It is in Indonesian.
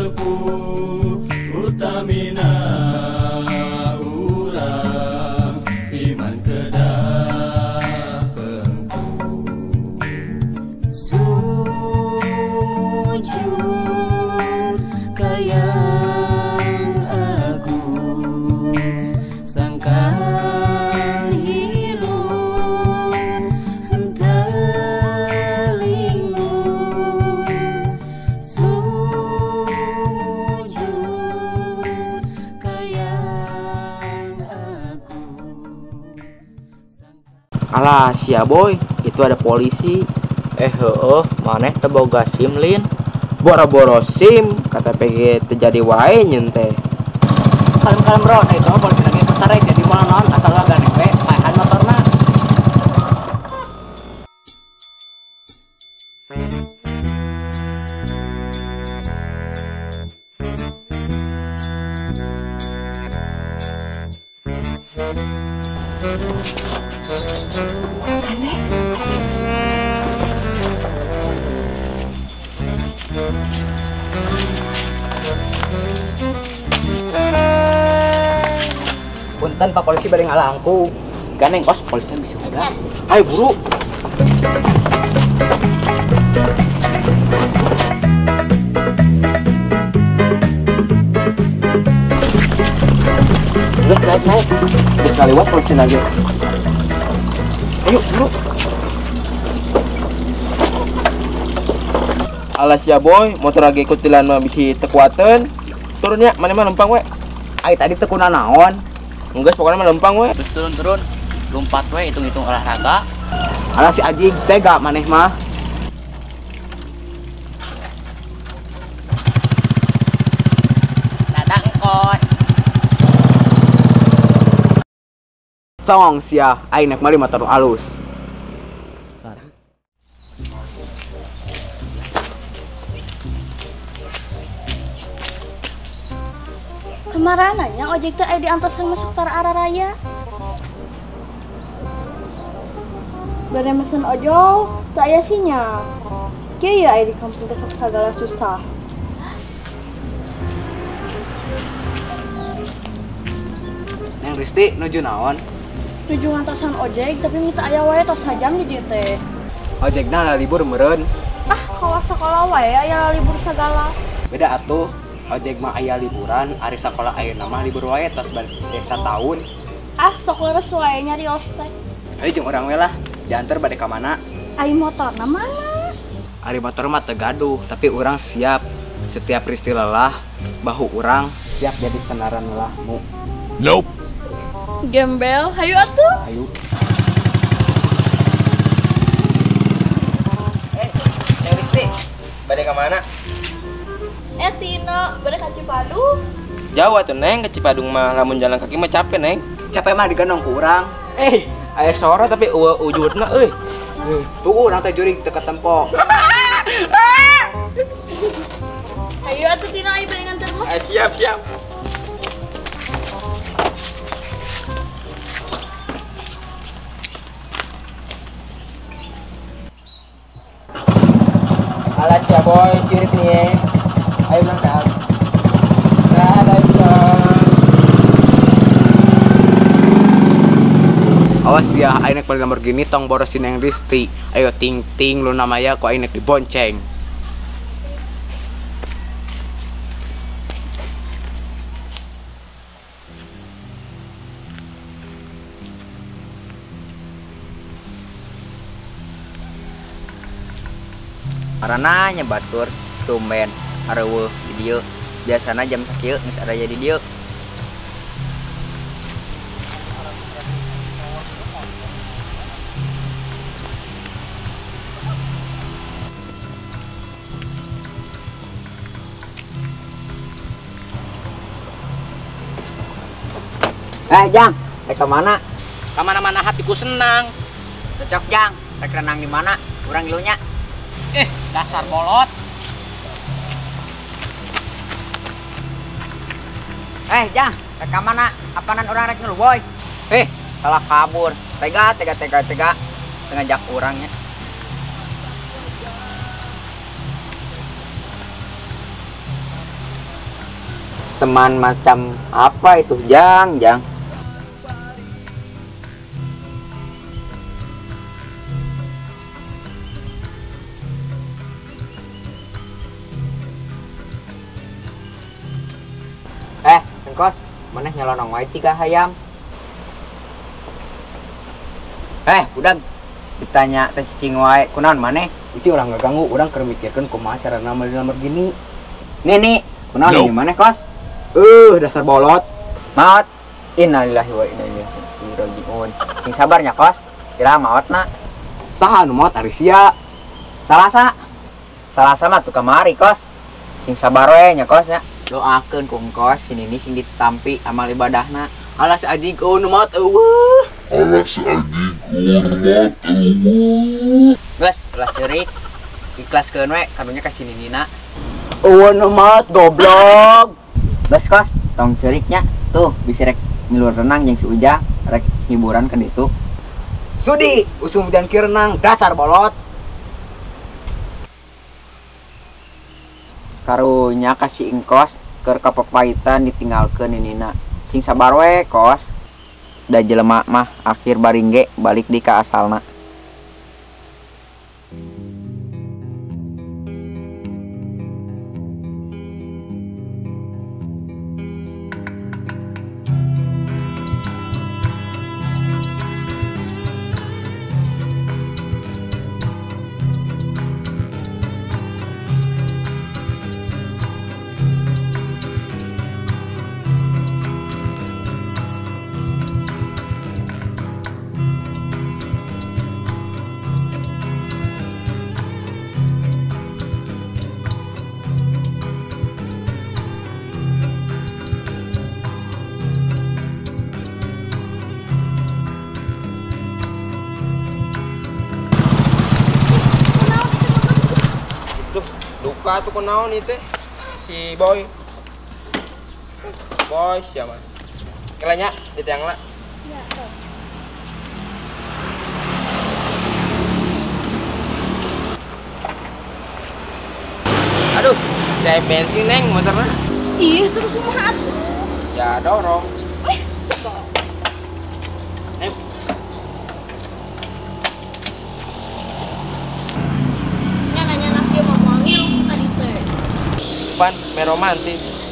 sepuh utamina urang iman kedah pengku sujud kayang aku sangkan hilung telinglung sujud kayang aku. Alah sia boy, itu ada polisi. Maneh teu boga SIM lin. Boro-boro SIM, kata PG terjadi wae nyente. Kalem-kalem bro, nah itu polisi lagi pasarek jadi moal naon asal gandeng we maehan motorna. Punten Pak Polisi bari ngalangku. Ganeng kos polisi bisa ada. Ayo buru. Naik. Bisa lewat polisi lagi. Ayo buru. Alah sia boy, motor lagi ikut tilan mah bisi tekuateun. Turunnya mana mah lempang we. Ai tadi teu kuna naon. Enggeus pokoknya mah lempang we. Terus turun lompat we hitung-hitung olahraga. Alah si Ajing tega maneh mah. Dadang kos. Song sia, ai naik mali motor alus. Kemarin nanya ojek teh aya diantosan masuk tar arah raya. Bare mesen ojol, tak aya sinyal. Kieu ya aya di kampung teh sok sagala susah. Neng Risti nuju naon? Tuju ngantosan ojek tapi minta aya wae tos sajam di dieu teh. Ojekna lah libur meureun. Ah, kalau sekolah wae aya libur sagala. Beda atuh. Ojek mah aya liburan, ari sakola ayeuna mah libur wae tos balik desa tahun. Ah, sok leres wae nyarios teh. Ayo jeung urang we lah, diantar bade ka mana? Ai motorna mana? Ari motor mah teu gaduh, tapi urang siap. Setiap peristi lelah, bahu urang siap jadi sandaran lelahmu. nope Gembel, hayu atuh. Ayo. Risti, bade ka mana? Tino, bade ka Cipadu. Jauh atuh Neng, ke Cipadung mah lamun jalan kaki mah capek Neng. Capek mah digendong ku urang. Aya sora tapi wujudna euy. Tuh urang teh jurig teu ketempo. Hayu atuh Tino, ayo bade nganter mah. Siap. Alah sia boy, sirit nih. Ayo berangkat. Awas ya, ayo naik balik Lamborghini tong borosin yang Risti. Ayo ting lu namanya kok ayo naik dibonceng. Karena nyebatur tumben areueuh di dieu. Biasana jam sakieu geus aya di dieu. Jang, naik ke mana? Kamana-mana hatiku senang. Cocok Jang, naik renang di mana? Urang ilunya. Dasar bolot. Jang, naik ke mana? Apaanan orang rek ngeluh boy? Salah kabur. Tega. Ngajak orangnya. Teman macam apa itu, Jang? Sengkos, maneh nyelonong wae cika hayam. Budak, ditanya teh cicing wae, kunaon maneh? Itu orang nggak ganggu, orang keur mikirkeun kumaha cara nomor gini. Nih, kunaon Nope. ini maneh, Kos? Dasar bolot. Maot. Innalillahi wa inna ilaihi rajiun. Sing sabarnya, Kos. Kira maotna. Saha nu maot ari sia. Salasa mah tuh kamari, Kos. Sing sabar we nya, Kos nya. Doakeun ku engkos sini sing ditampi amal ibadahna. Alas anjing nu maot eueuh. Geus, ulah ceurik. Ikhlaskeun we kadunya ka sininina. Eueuh nu maot goblok. Geus, Kos, tong ceuriknya. Tuh, bisa rek ngiluar renang jeung si Ujang, rek hiburan kan itu. Sudi, usum dan kirenang dasar bolot. Karunya kasih engkos keur kapapaitan ditinggalkeun inina. Sing sabar we, Kos. Da jelema mah akhir baringge balik di ka asalna. Duka tuh kunaon itu si boy siapa kelanya di tiang lah. Aduh, saya bensin neng motornya. Ih, terus kumaha atuh? Ya dorong. Sebab. Nya nanya nak dia mau manggil tadi teh. Pan meromantis.